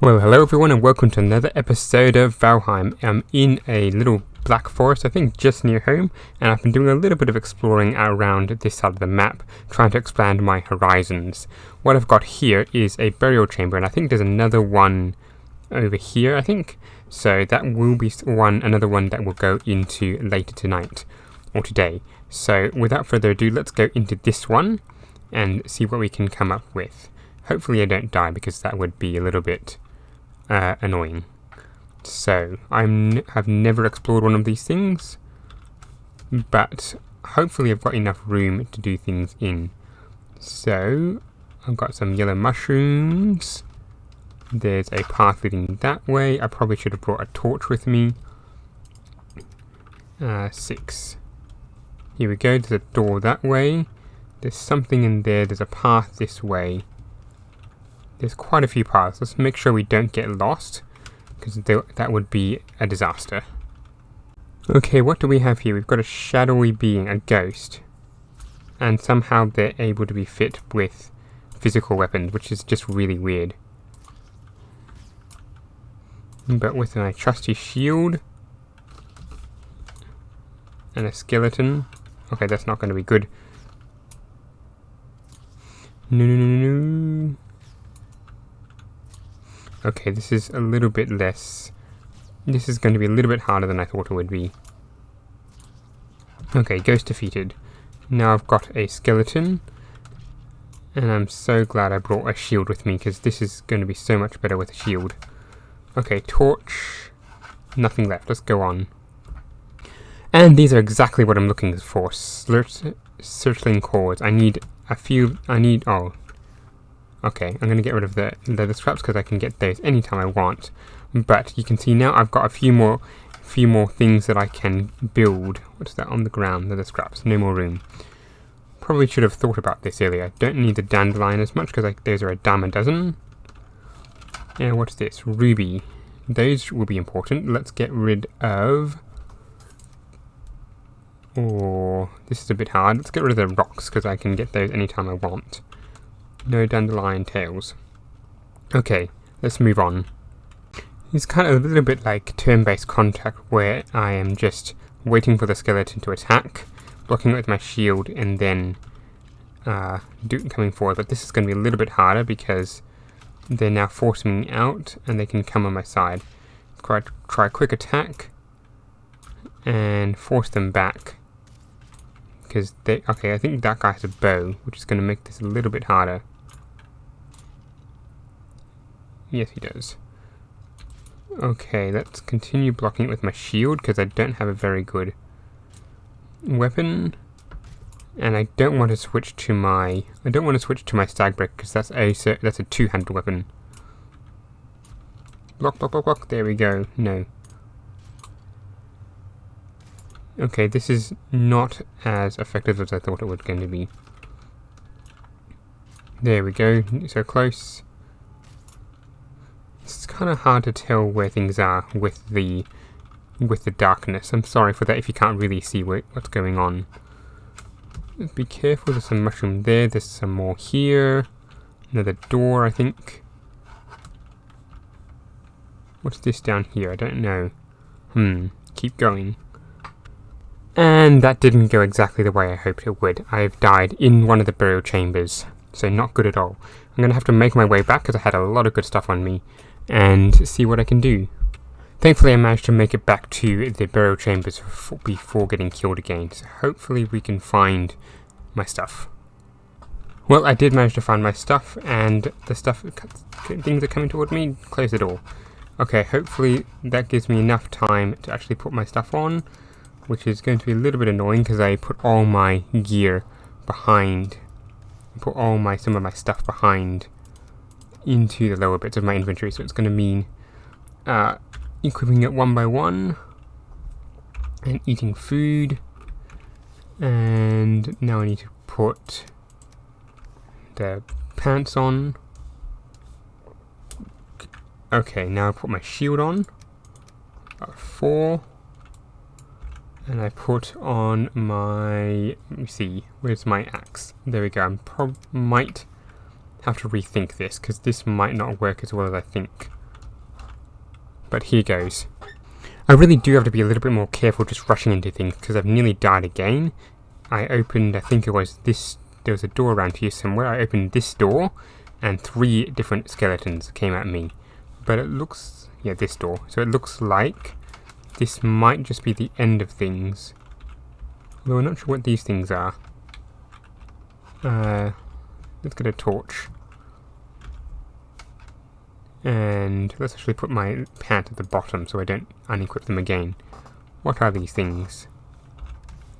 Well, hello everyone and welcome to another episode of Valheim. I'm in a little black forest, I think just near home, and I've been doing a little bit of exploring around this side of the map, trying to expand my horizons. What I've got here is a burial chamber, and I think there's another one over here, I think. So that will be another one that we'll go into later tonight, or today. So without further ado, let's go into this one, and see what we can come up with. Hopefully I don't die, because that would be a little bit annoying. So I've never explored one of these things, but hopefully I've got enough room to do things in. So I've got some yellow mushrooms. There's a path leading that way. I probably should have brought a torch with me. 6. Here we go. There's a door that way. There's something in there. There's a path this way. There's quite a few paths. Let's make sure we don't get lost, because that would be a disaster. Okay, what do we have here? We've got a shadowy being, a ghost. And somehow they're able to be fit with physical weapons, which is just really weird. But with my trusty shield and a skeleton. Okay, that's not going to be good. No. Okay, this is a little bit less. This is going to be a little bit harder than I thought it would be. Okay, ghost defeated. Now I've got a skeleton. And I'm so glad I brought a shield with me, because this is going to be so much better with a shield. Okay, torch. Nothing left. Let's go on. And these are exactly what I'm looking for. Surtling Cores. I need a few. Oh. Okay, I'm going to get rid of the leather scraps because I can get those anytime I want. But you can see now I've got a few more things that I can build. What's that on the ground? Leather scraps. No more room. Probably should have thought about this earlier. I don't need the dandelion as much because those are a dime a dozen. And what's this? Ruby. Those will be important. Let's get rid of... Oh, this is a bit hard. Let's get rid of the rocks because I can get those anytime I want. No dandelion tails. Okay, let's move on. It's kind of a little bit like turn-based contact, where I am just waiting for the skeleton to attack, blocking it with my shield, and then coming forward. But this is going to be a little bit harder because they're now forcing me out, and they can come on my side. Try a quick attack, and force them back. Because okay, I think that guy has a bow, which is going to make this a little bit harder. Yes, he does. Okay, let's continue blocking it with my shield, because I don't have a very good weapon. And I don't want to switch to my stag break, because that's a two-handed weapon. Block. There we go. No. Okay, this is not as effective as I thought it was going to be. There we go, so close. It's kind of hard to tell where things are with the darkness. I'm sorry for that if you can't really see what's going on. Be careful, there's some mushroom there, there's some more here. Another door, I think. What's this down here? I don't know. Keep going. And that didn't go exactly the way I hoped it would. I've died in one of the burial chambers, so not good at all. I'm going to have to make my way back because I had a lot of good stuff on me, and see what I can do. Thankfully I managed to make it back to the burial chambers before getting killed again, so hopefully we can find my stuff. Well, I did manage to find my stuff, and the things are coming toward me. Close the door. Okay, hopefully that gives me enough time to actually put my stuff on, which is going to be a little bit annoying because I put all my gear behind, some of my stuff behind into the lower bits of my inventory, so it's going to mean equipping it one by one and eating food. And now I need to put the pants on. Okay, now I put my shield on. 4. And I put on my, let me see, where's my axe? There we go. I might have to rethink this, because this might not work as well as I think. But here goes. I really do have to be a little bit more careful just rushing into things, because I've nearly died again. I opened, I think it was this, there was a door around here somewhere. I opened this door, and 3 different skeletons came at me. But it looks, yeah, this door. So it looks like this might just be the end of things. Although I'm not sure what these things are. Let's get a torch. And let's actually put my pants at the bottom so I don't unequip them again. What are these things?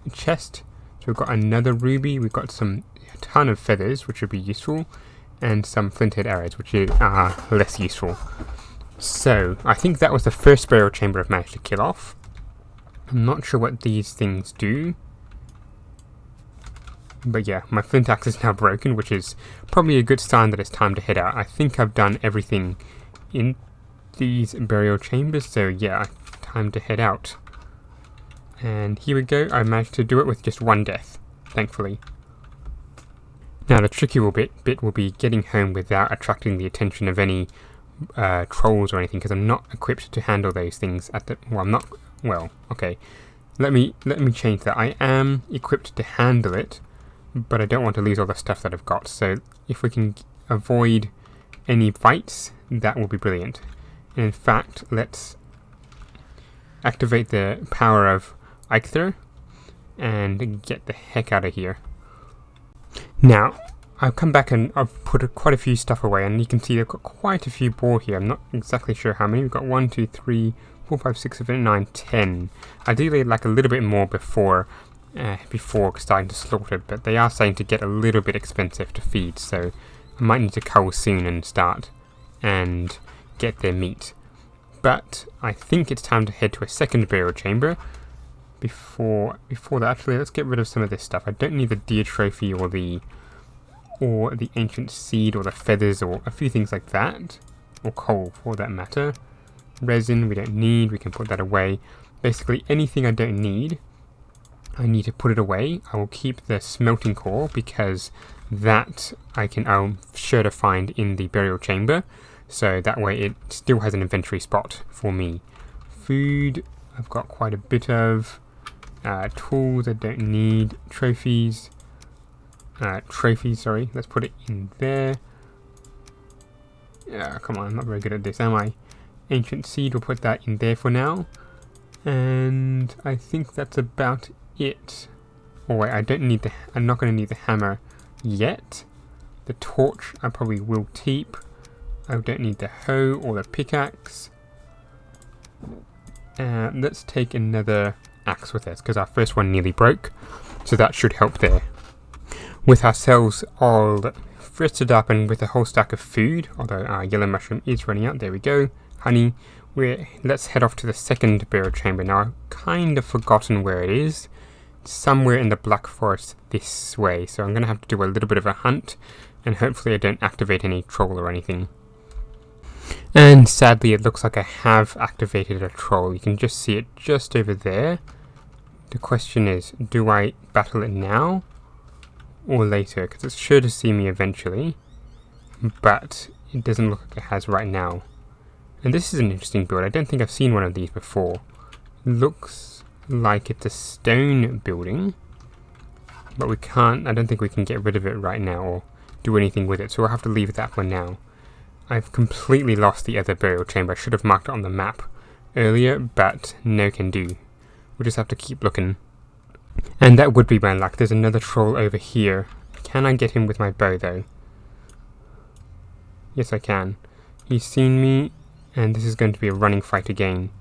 A chest. So we've got another ruby. We've got a ton of feathers, which would be useful. And some flinthead arrows, which are less useful. So, I think that was the first burial chamber I've managed to kill off. I'm not sure what these things do. But yeah, my flint axe is now broken, which is probably a good sign that it's time to head out. I think I've done everything in these burial chambers, so yeah, time to head out. And here we go, I managed to do it with just 1 death, thankfully. Now the tricky bit will be getting home without attracting the attention of any trolls or anything, because I'm not equipped to handle those things at the... Well, I'm not... Well, okay. Let me change that. I am equipped to handle it, but I don't want to lose all the stuff that I've got. So if we can avoid any fights, that will be brilliant. And in fact, let's activate the power of Eikthyr and get the heck out of here. Now, I've come back and I've put quite a few stuff away, and you can see I've got quite a few boar here. I'm not exactly sure how many. We've got 1, 2, 3, 4, 5, 6, 7, 8, 9, 10. Ideally, like a little bit more before starting to slaughter, but they are starting to get a little bit expensive to feed, so I might need to cull soon and start and get their meat. But I think it's time to head to a second burial chamber. Before that, actually, let's get rid of some of this stuff. I don't need the deer trophy or the ancient seed or the feathers or a few things like that, or coal for that matter. Resin we don't need, we can put that away. Basically anything I don't need, I need to put it away. I will keep the smelting core because that I'm sure to find in the burial chamber, so that way it still has an inventory spot for me. Food I've got quite a bit of. Tools I don't need. Trophies, sorry, let's put it in there. Come on, I'm not very good at this, am I? Ancient seed, we'll put that in there for now. And I think that's about it. Oh wait, I'm not going to need the hammer yet. The torch I probably will keep. I don't need the hoe or the pickaxe. Let's take another axe with us, because our first one nearly broke, so that should help there. With ourselves all frittered up and with a whole stack of food, although our yellow mushroom is running out, there we go, honey, let's head off to the second burial chamber. Now I've kind of forgotten where it is, somewhere in the Black Forest this way, so I'm going to have to do a little bit of a hunt, and hopefully I don't activate any troll or anything. And sadly it looks like I have activated a troll. You can just see it just over there. The question is, do I battle it now or later? Because it's sure to see me eventually, but it doesn't look like it has right now. And this is an interesting build. I don't think I've seen one of these before. Looks like it's a stone building, but I don't think we can get rid of it right now or do anything with it, so we'll have to leave that for now. I've completely lost the other burial chamber. I should have marked it on the map earlier, but no can do. We'll just have to keep looking. And that would be my luck. There's another troll over here. Can I get him with my bow though? Yes I can. He's seen me, and this is going to be a running fight again.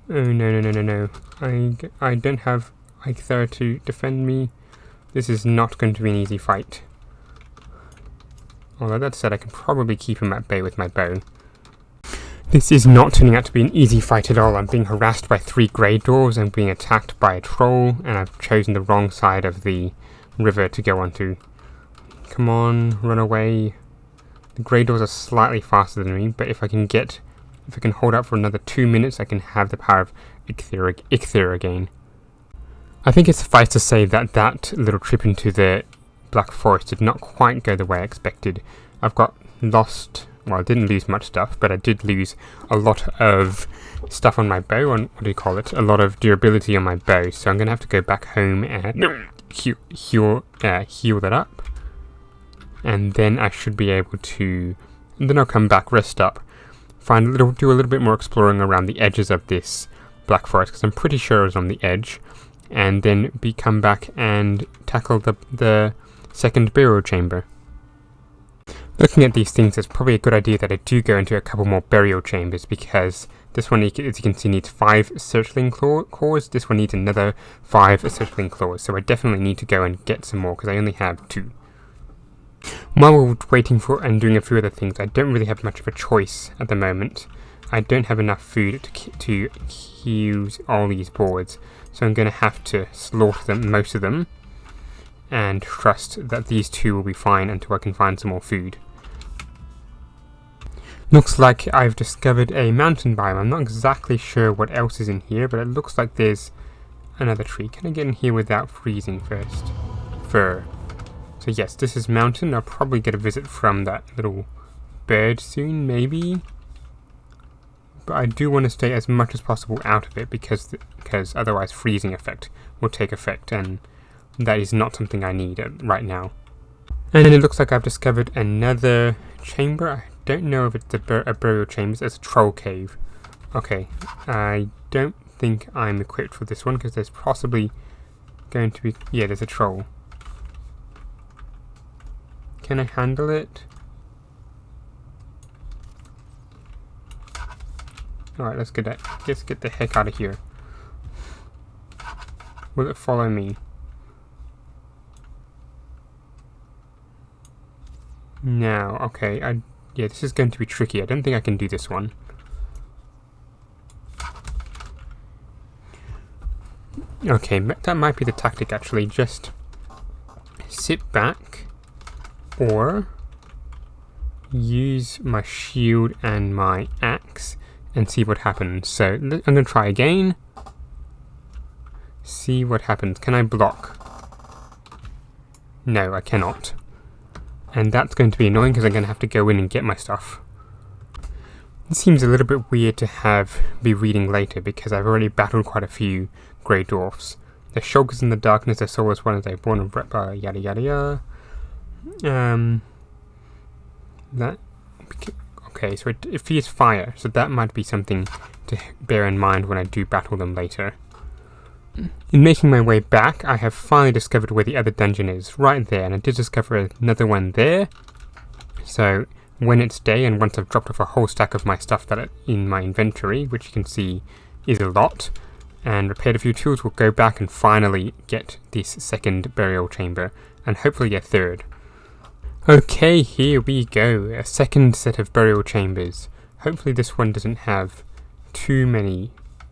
Oh no. I don't have Eikthyr to defend me. This is not going to be an easy fight. Although that said, I can probably keep him at bay with my bow. This is not turning out to be an easy fight at all. I'm being harassed by 3 grey dwarves and being attacked by a troll, and I've chosen the wrong side of the river to go onto. Come on, run away. The grey dwarves are slightly faster than me, but if I can hold out for another 2 minutes, I can have the power of Eikthyr again. I think it suffice to say that that little trip into the Black Forest did not quite go the way I expected. I've got lost well, I didn't lose much stuff, but I did lose a lot of stuff on my bow, on, what do you call it, a lot of durability on my bow, so I'm going to have to go back home and heal that up, and then I should be able to, and then I'll come back, rest up, do a little bit more exploring around the edges of this Black Forest, because I'm pretty sure it's on the edge, and then come back and tackle the second burial chamber. Looking at these things, it's probably a good idea that I do go into a couple more burial chambers, because this one, as you can see, needs 5 Surtling Cores. This one needs another 5 Surtling Cores, so I definitely need to go and get some more, because I only have 2. While we're waiting for and doing a few other things, I don't really have much of a choice at the moment. I don't have enough food to use all these boards, so I'm going to have to slaughter them, most of them, and trust that these 2 will be fine until I can find some more food. Looks like I've discovered a mountain biome. I'm not exactly sure what else is in here, but it looks like there's another tree. Can I get in here without freezing first? Fur. So yes, this is mountain. I'll probably get a visit from that little bird soon, maybe. But I do want to stay as much as possible out of it, because otherwise freezing effect will take effect, and that is not something I need right now. And then it looks like I've discovered another chamber. I don't know if it's a burial chamber. It's a troll cave. Okay, I don't think I'm equipped for this one, because there's possibly going to be... yeah, there's a troll. Can I handle it? Alright, let's get the heck out of here. Will it follow me? Now, okay, yeah, this is going to be tricky. I don't think I can do this one. Okay, that might be the tactic, actually. Just sit back, or use my shield and my axe and see what happens. So, I'm going to try again. See what happens. Can I block? No, I cannot. And that's going to be annoying, because I'm going to have to go in and get my stuff. It seems a little bit weird to be reading later, because I've already battled quite a few Grey Dwarfs. The shulkers in the darkness, the soulless one, as they born of yada yada yada. Okay, so it fears fire, so that might be something to bear in mind when I do battle them later. In making my way back, I have finally discovered where the other dungeon is, right there, and I did discover another one there. So, when it's day, and once I've dropped off a whole stack of my stuff in my inventory, which you can see is a lot, and repaired a few tools, we'll go back and finally get this second burial chamber, and hopefully a third. Okay, here we go, a second set of burial chambers. Hopefully this one doesn't have too many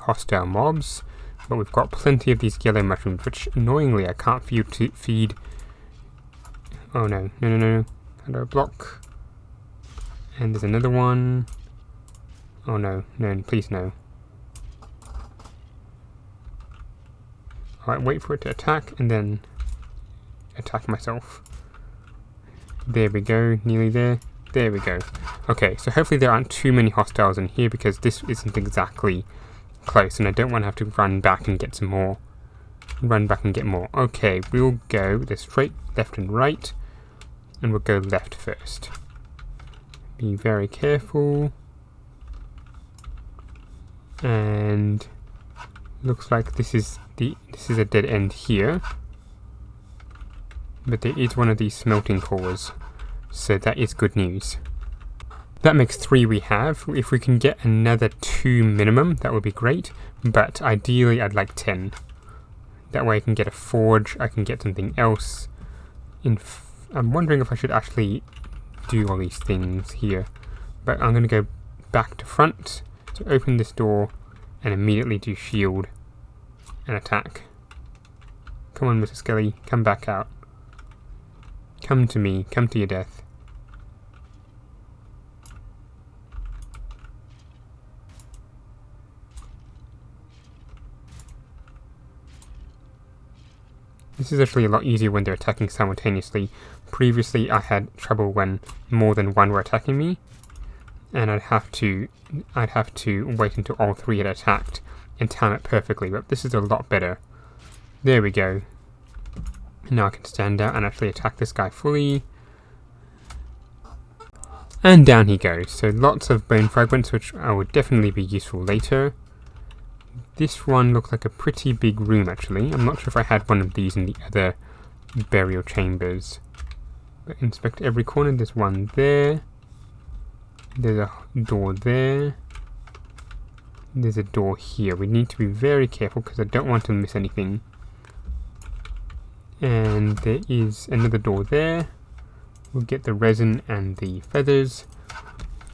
hostile mobs. But we've got plenty of these yellow mushrooms, which annoyingly I can't feed. Oh no, no. How do I block? And there's another one. Oh no, please no. Alright, wait for it to attack, and then attack myself. There we go, nearly there. There we go. Okay, so hopefully there aren't too many hostiles in here, because this isn't exactly close, and I don't want to have to run back and get some more. Okay, we'll go straight left and right, and we'll go left first. Be very careful. And looks like this is a dead end here. But there is one of these smelting cores, so that is good news. That makes 3 we have. If we can get another 2 minimum, that would be great. But ideally, I'd like 10. That way I can get a forge, I can get something else. I'm wondering if I should actually do all these things here. But I'm going to go back to front, to open this door, and immediately do shield and attack. Come on, Mr. Skelly, come back out. Come to me, come to your death. This is actually a lot easier when they're attacking simultaneously. Previously I had trouble when more than one were attacking me. and I'd have to wait until all three had attacked and time it perfectly, but this is a lot better. There we go. Now I can stand out and actually attack this guy fully. And down he goes. So lots of bone fragments, which would definitely be useful later. This one looks like a pretty big room, actually. I'm not sure if I had one of these in the other burial chambers. But inspect every corner. There's one there. There's a door there. There's a door here. We need to be very careful because I don't want to miss anything. And there is another door there. We'll get the resin and the feathers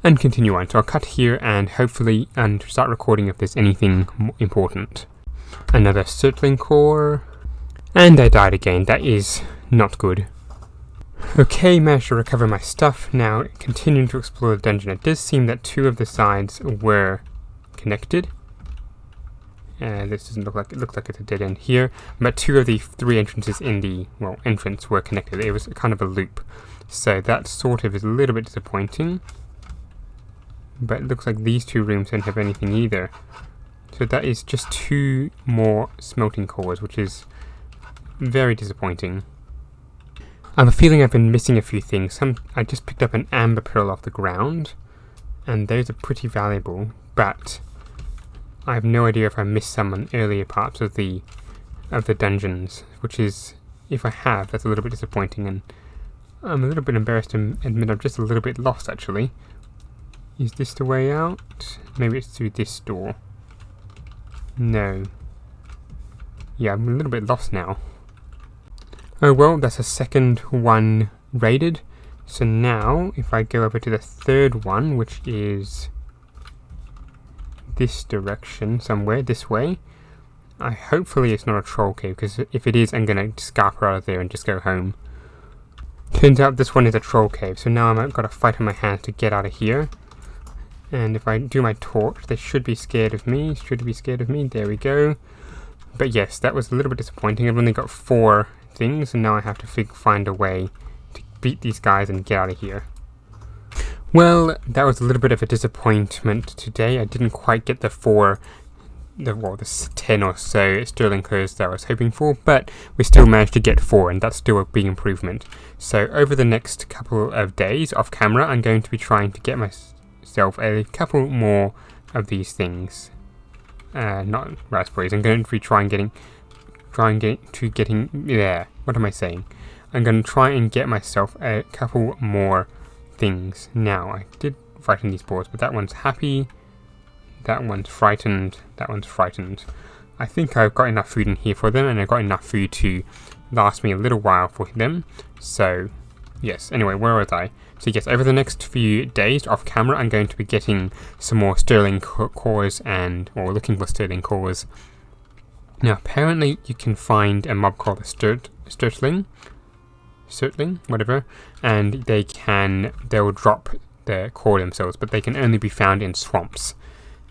and continue on. So I'll cut here and hopefully start recording if there's anything important. Another Surtling Core. And I died again. That is not good. Okay, managed to recover my stuff. Now continuing to explore the dungeon. It does seem that two of the sides were connected. This doesn't look like it. Looks like it's a dead end here. But two of the three entrances in the entrance were connected. It was kind of a loop. So that sort of is a little bit disappointing. But it looks like these two rooms don't have anything either. So that is just two more smelting cores, which is very disappointing. I have a feeling I've been missing a few things. I just picked up an amber pearl off the ground, and those are pretty valuable, but I have no idea if I missed some in earlier parts of the dungeons, which is, if I have, that's a little bit disappointing, and I'm a little bit embarrassed to admit I'm just a little bit lost, actually. Is this the way out? Maybe it's through this door. No. Yeah, I'm a little bit lost now. Oh well, that's a second one raided. So now, if I go over to the third one, which is this direction somewhere, this way, hopefully it's not a troll cave, because if it is, I'm going to scarper out of there and just go home. Turns out this one is a troll cave, so now I've got a fight on my hands to get out of here. And if I do my torch, they should be scared of me. There we go. But yes, that was a little bit disappointing. I've only got 4 things, and now I have to find a way to beat these guys and get out of here. Well, that was a little bit of a disappointment today. I didn't quite get the 10 or so Surtling Cores that I was hoping for, but we still managed to get 4, and that's still a big improvement. So over the next couple of days off camera, I'm going to be trying to get myself a couple more of these things. Not raspberries. I'm going to be getting there. What am I saying? I'm going to try and get myself a couple more things. Now, I did frighten these boars, but that one's happy. That one's frightened. That one's frightened. I think I've got enough food in here for them, and I've got enough food to last me a little while for them. So, yes. Anyway, where was I? So yes, over the next few days off camera, I'm going to be getting some more Surtling Cores or looking for Surtling Cores. Now, apparently you can find a mob called a Surtling, whatever, and they'll drop the core themselves, but they can only be found in swamps.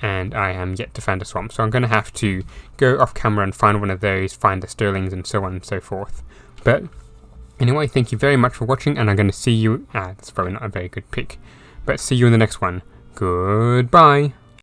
And I am yet to find a swamp, so I'm going to have to go off camera and find one of those, find the Surtlings and so on and so forth. But anyway, thank you very much for watching, and I'm going to see you... that's probably not a very good pick. But see you in the next one. Goodbye!